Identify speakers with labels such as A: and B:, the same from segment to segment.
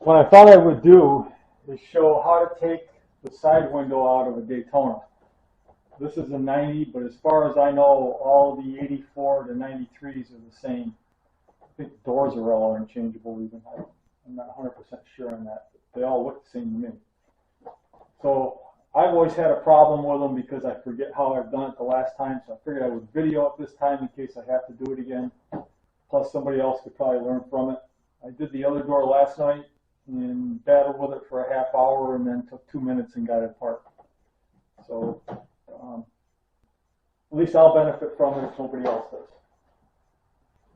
A: What I thought I would do is show how to take the side window out of a Daytona. This is a 90, but as far as I know, all the 84 to 93s are the same. I think the doors are all interchangeable even. I'm not 100% sure on that. But they all look the same to me. So I've always had a problem with them because I forget how I've done it the last time, so I figured I would video it this time in case I have to do it again. Plus somebody else could probably learn from it. I did the other door last night and battled with it for a half hour and then took 2 minutes and got it apart. So at least I'll benefit from it if nobody else does.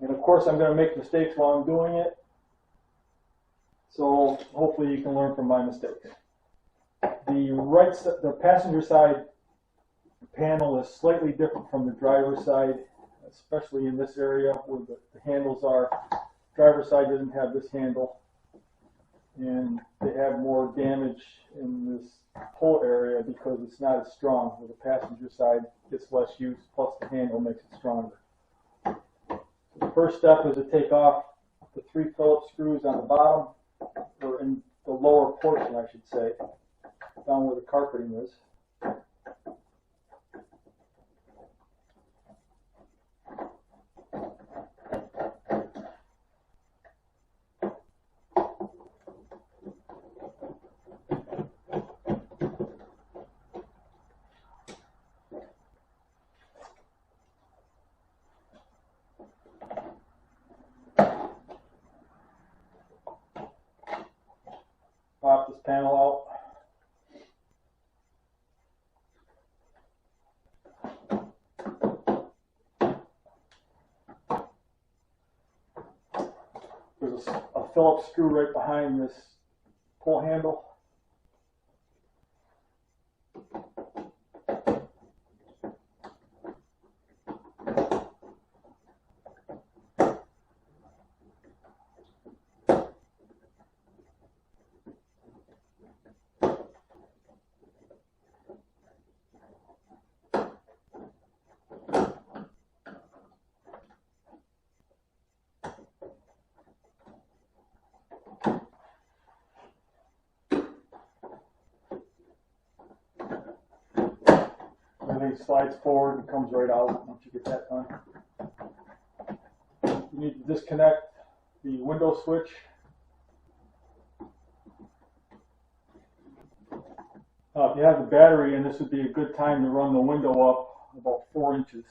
A: And of course I'm going to make mistakes while I'm doing it. So hopefully you can learn from my mistakes. The passenger side panel is slightly different from the driver's side, especially in this area where the handles are. Driver's side doesn't have this handle, and they have more damage in this pull area because it's not as strong. Where the passenger side gets less use, plus the handle makes it stronger. The first step is to take off the 3 Phillips screws on the bottom, or in the lower portion, I should say, down where the carpeting is. Pop this panel out. There's a Phillips screw right behind this pull handle. Everything slides forward and comes right out once you get that done. You need to disconnect the window switch. If you have the battery in, this would be a good time to run the window up about 4 inches.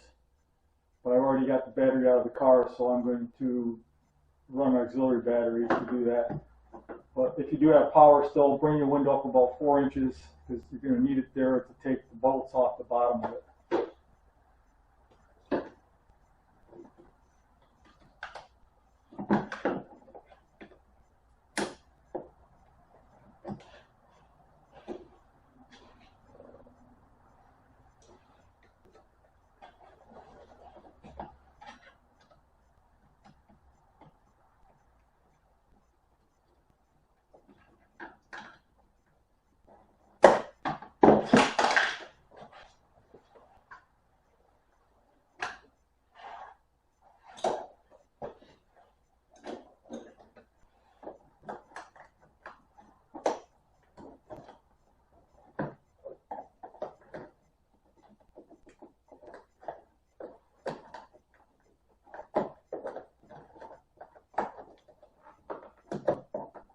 A: But I've already got the battery out of the car, so I'm going to run auxiliary batteries to do that. But if you do have power still, bring your window up about 4 inches because you're going to need it there to take the bolts off the bottom of it.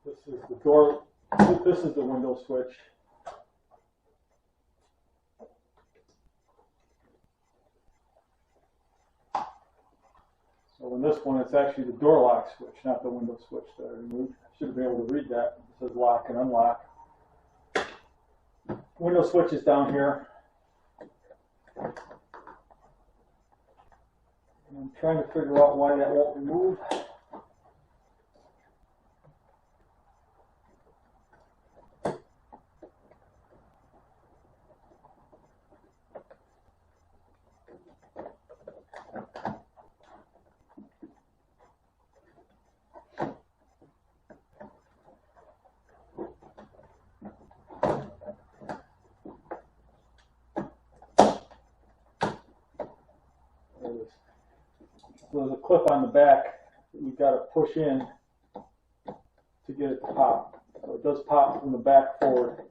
A: This is the door. This is the window switch. So in this one, it's actually the door lock switch, not the window switch that I removed. I should have been able to read that. It says lock and unlock. Window switch is down here. I'm trying to figure out why that won't remove. So there's a clip on the back that you've got to push in to get it to pop. it does pop from the back forward.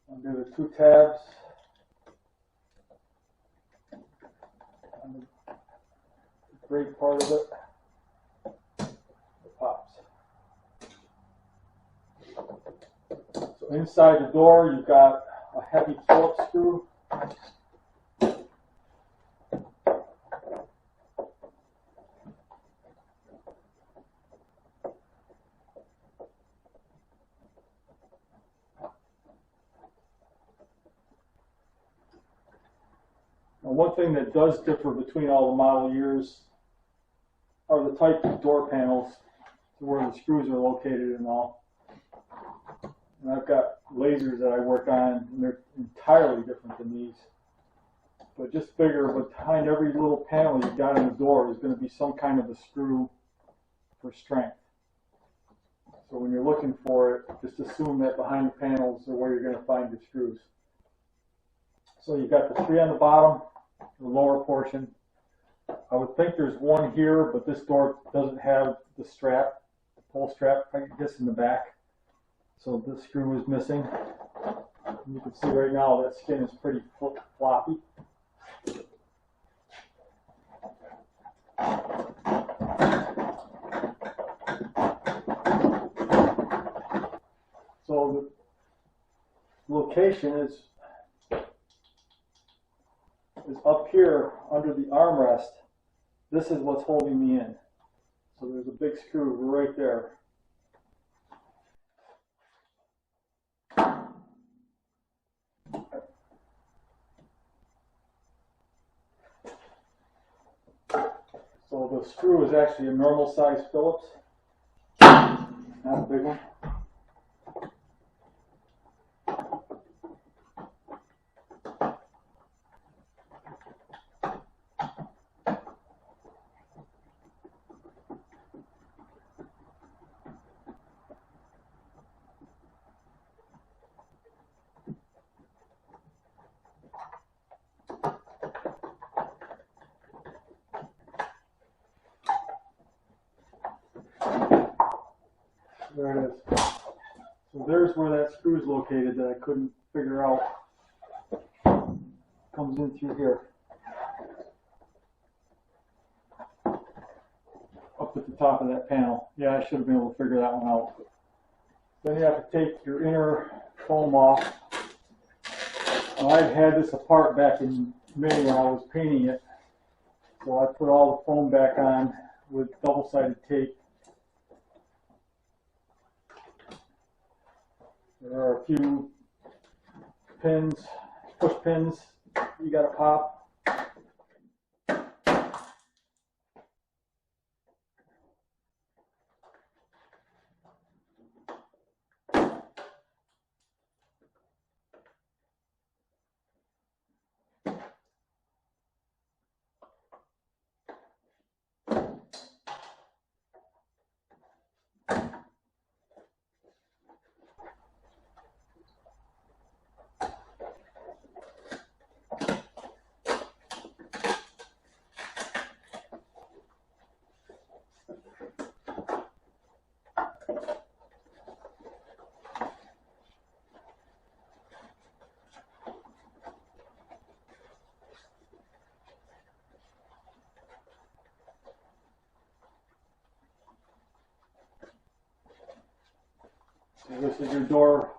A: Undo the two tabs. On the brake part of it. It pops. So inside the door, you've got a heavy Phillips screw. Now, one thing that does differ between all the model years are the type of door panels, to where the screws are located and all. And I've got lasers that I work on, and they're entirely different than these. But just figure behind every little panel you've got in the door is going to be some kind of a screw for strength. So when you're looking for it, just assume that behind the panels are where you're going to find your screws. So you've got the three on the bottom, the lower portion. I would think there's one here, but this door doesn't have the strap, the pull strap, I guess, in the back. So this screw is missing. You can see right now that skin is pretty floppy. So the location is up here under the armrest. This is what's holding me in. So there's a big screw right there. So the screw is actually a normal size Phillips, not a big one. There it is. So there's where that screw is located that I couldn't figure out. Comes in through here. Up at the top of that panel. Yeah, I should have been able to figure that one out. Then you have to take your inner foam off. Now, I had this apart back in May when I was painting it. So I put all the foam back on with double-sided tape. There are a few pins, push pins you got to pop. So this is your door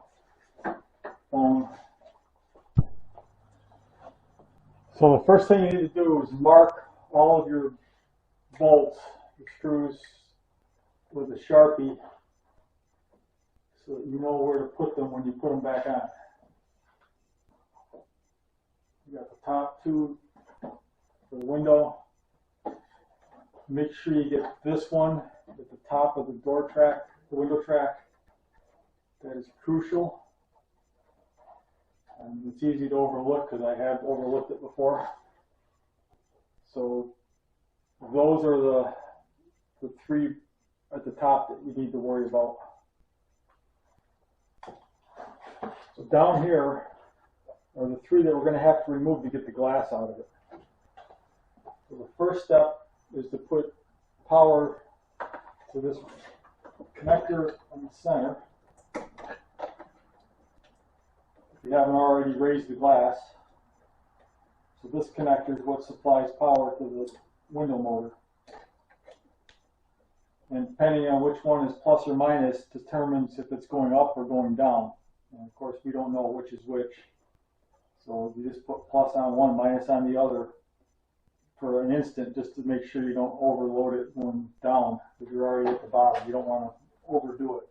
A: foam. So the first thing you need to do is mark all of your bolts, your screws, with a Sharpie so that you know where to put them when you put them back on. You got the top two for the window. Make sure you get this one at the top of the door track, the window track. That is crucial. And it's easy to overlook because I have overlooked it before. So those are the three at the top that you need to worry about. So down here are the three that we're going to have to remove to get the glass out of it. So the first step is to put power to this connector in the center. If you haven't already raised the glass, so this connector is what supplies power to the window motor. And depending on which one is plus or minus determines if it's going up or going down. And of course, we don't know which is which. So you just put plus on one, minus on the other for an instant, just to make sure you don't overload it going down, because you're already at the bottom. You don't want to overdo it.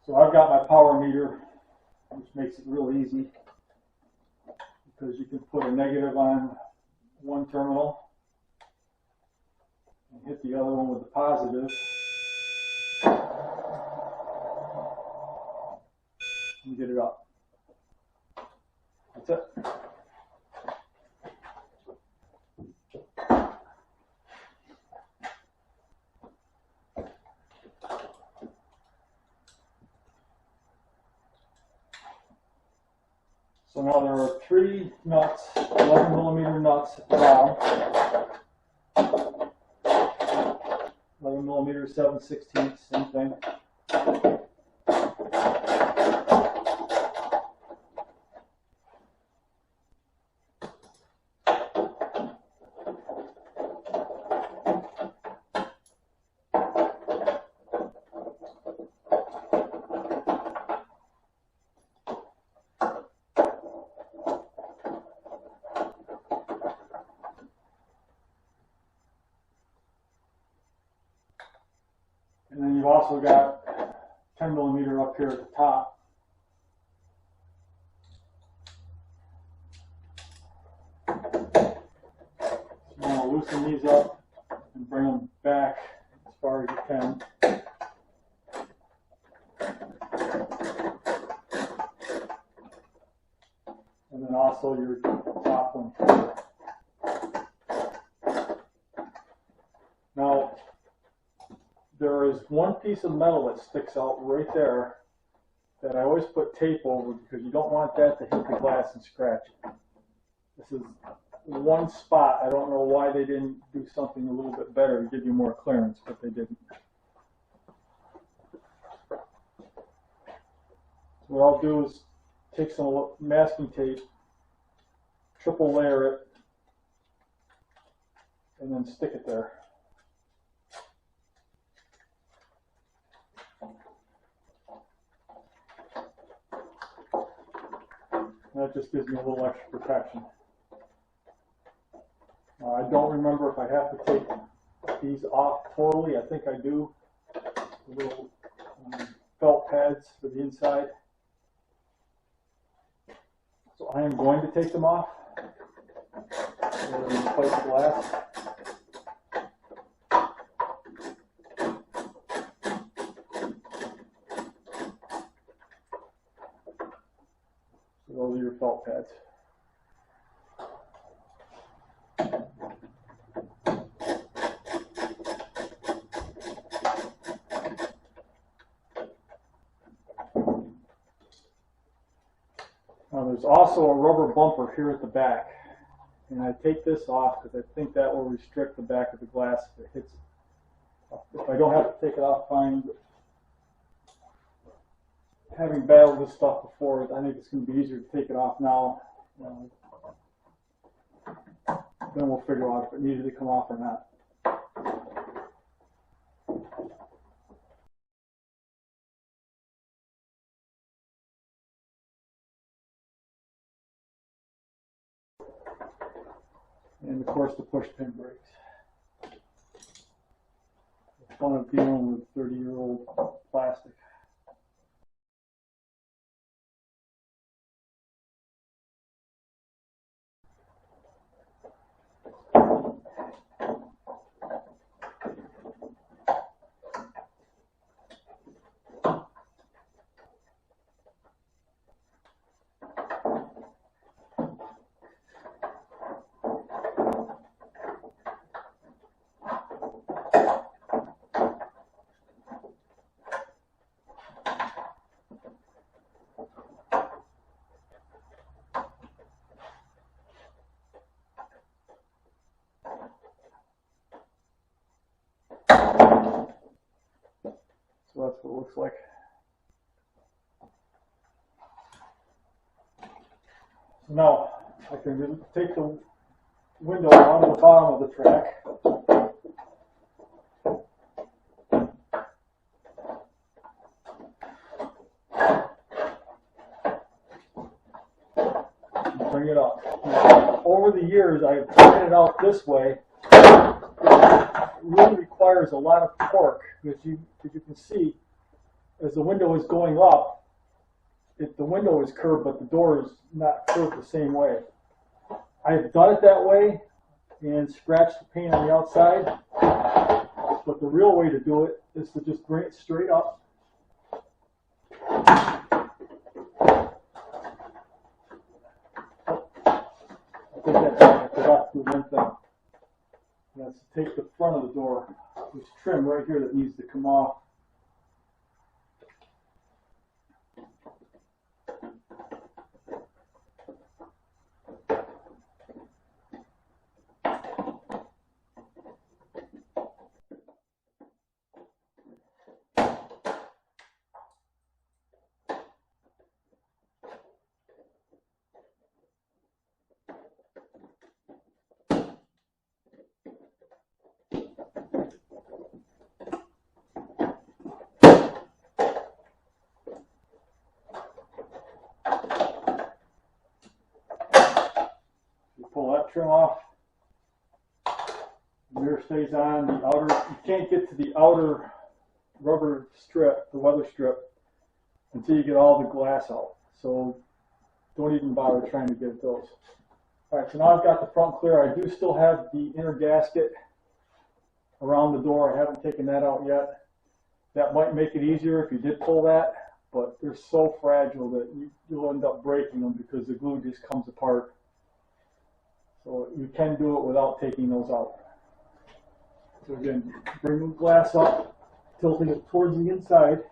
A: So I've got my power meter, which makes it real easy, because you can put a negative on one terminal and hit the other one with the positive, and get it up. That's it. So now there are 3 nuts, 11 millimeter nuts at the bottom. 11 millimeter, 7/16, same thing. And then you've also got 10 millimeter up here at the top. So you want to loosen these up and bring them back as far as you can. And then also your top one here. Now, there is one piece of metal that sticks out right there that I always put tape over, because you don't want that to hit the glass and scratch it. This is one spot. I don't know why they didn't do something a little bit better to give you more clearance, but they didn't. So what I'll do is take some masking tape, triple layer it, and then stick it there. That just gives me a little extra protection. I don't remember if I have to take these off totally. I think I do. The little felt pads for the inside. So I am going to take them off. And replace the glass. So those are your felt pads. Now there's also a rubber bumper here at the back, and I take this off because I think that will restrict the back of the glass if it hits it. If I don't have to take it off, fine. But having battled this stuff before, I think it's going to be easier to take it off now. Then we'll figure out if it needed to come off or not. And of course the push pin brakes. The fun of dealing with 30-year-old plastic. So that's what it looks like. So now I can take the window onto the bottom of the track. Bring it up. Now, over the years, I've taken it out this way. It really requires a lot of torque, because you can see, as the window is going up, the window is curved, but the door is not curved the same way. I've done it that way and scratched the paint on the outside, but the real way to do it is to just bring it straight up. I forgot to do one thing. That's to take the front of the door. There's trim right here that needs to come off. Pull that trim off. The mirror stays on. The outer, you can't get to the outer rubber strip, the weather strip, until you get all the glass out. So don't even bother trying to get those. All right, so now I've got the front clear. I do still have the inner gasket around the door. I haven't taken that out yet. That might make it easier if you did pull that, but they're so fragile that you'll end up breaking them because the glue just comes apart. So you can do it without taking those out. So again, bring the glass up, tilting it towards the inside.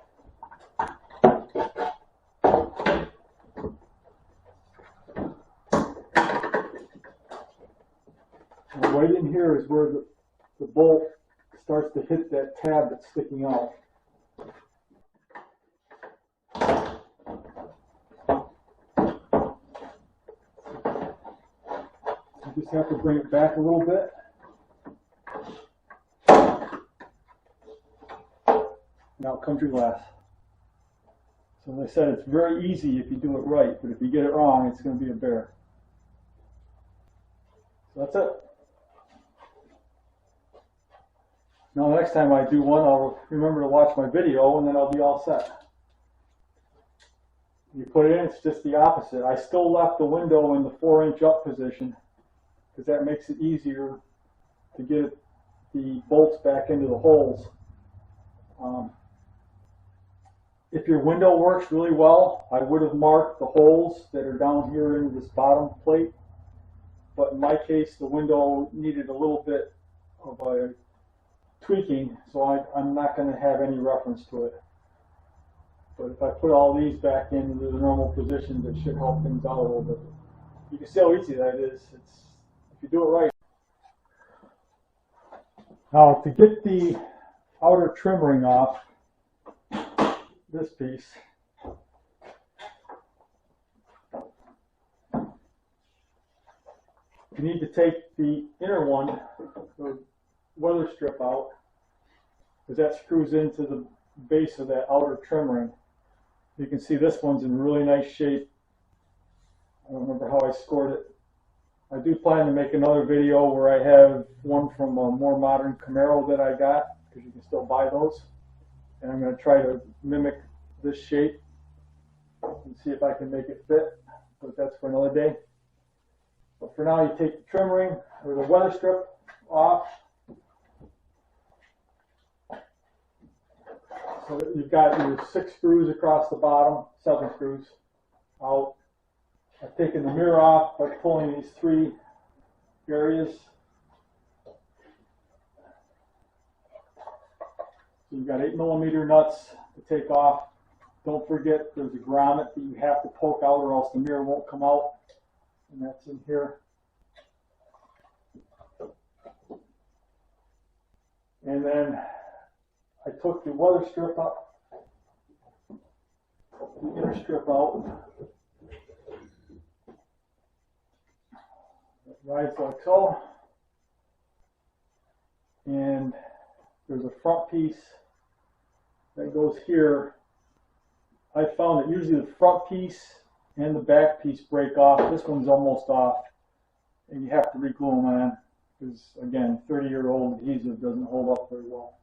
A: And right in here is where the bolt starts to hit that tab that's sticking out. Just have to bring it back a little bit. Now comes your glass. So as I said, it's very easy if you do it right, but if you get it wrong, it's going to be a bear. So that's it. Now the next time I do one, I'll remember to watch my video, and then I'll be all set. You put it in, it's just the opposite. I still left the window in the 4-inch up position, because that makes it easier to get the bolts back into the holes. If your window works really well, I would have marked the holes that are down here in this bottom plate, but in my case the window needed a little bit of a tweaking, so I'm not going to have any reference to it. But if I put all these back into the normal positions, it should help things out a little bit. You can see how easy that is. If you do it right. Now to get the outer trim ring off, this piece, you need to take the inner one, the weather strip out, because that screws into the base of that outer trim ring. You can see this one's in really nice shape. I don't remember how I scored it. I do plan to make another video where I have one from a more modern Camaro that I got, because you can still buy those. And I'm going to try to mimic this shape and see if I can make it fit, but that's for another day. But for now, you take the trim ring or the weather strip off. So you've got your 6 screws across the bottom, 7 screws out. I've taken the mirror off by pulling these 3 areas. So you've got 8mm nuts to take off. Don't forget there's a grommet that you have to poke out or else the mirror won't come out. And that's in here. And then I took the weather strip up the inner strip out. It rides like so. And there's a front piece that goes here. I found that usually the front piece and the back piece break off. This one's almost off, and you have to re-glue them on because, again, 30-year-old adhesive doesn't hold up very well.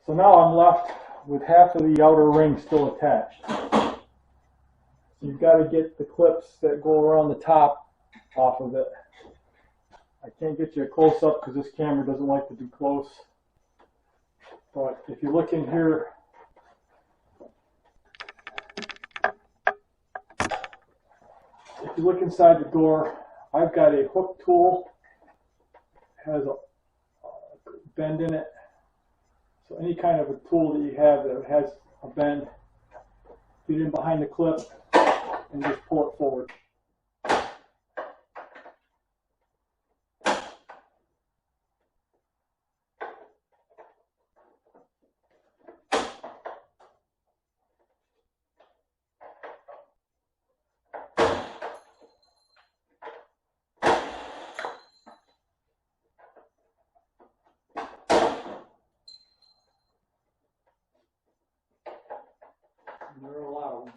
A: So now I'm left with half of the outer ring still attached. So you've got to get the clips that go around the top off of it. I can't get you a close-up because this camera doesn't like to be close. But if you look in here, if you look inside the door, I've got a hook tool. It has a bend in it. So any kind of a tool that you have that has a bend, get in behind the clip and just pull it forward. There are a lot of them.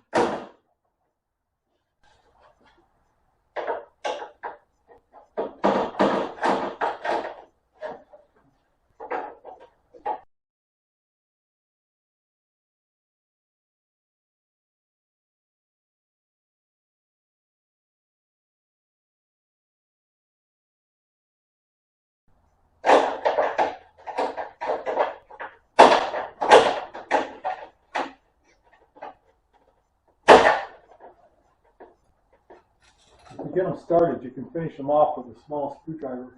A: To get them started, you can finish them off with a small screwdriver.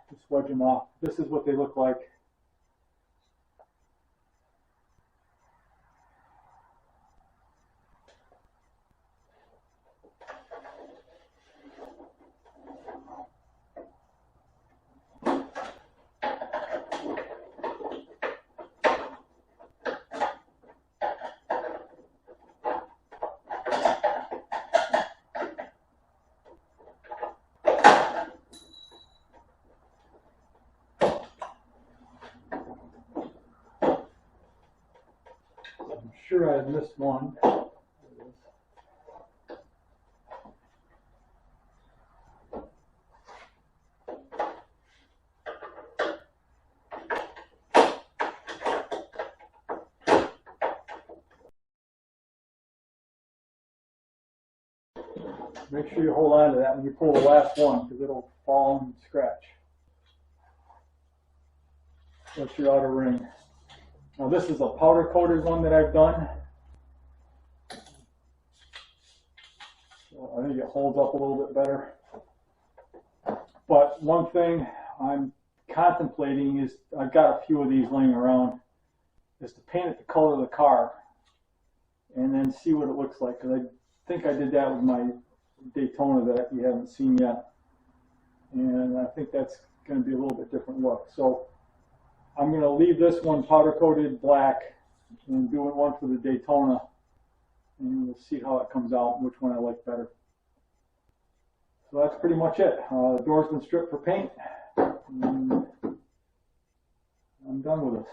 A: Just wedge them off. This is what they look like. I'm sure I missed one. Make sure you hold on to that when you pull the last one because it'll fall and scratch. That's your outer ring. Now this is a powder coated one that I've done. So I think it holds up a little bit better. But one thing I'm contemplating is, I've got a few of these laying around, is to paint it the color of the car and then see what it looks like. Because I think I did that with my Daytona that you haven't seen yet. And I think that's going to be a little bit different look. So I'm going to leave this one powder coated black and do one for the Daytona, and we'll see how it comes out and which one I like better. So that's pretty much it. The door's been stripped for paint, and I'm done with this.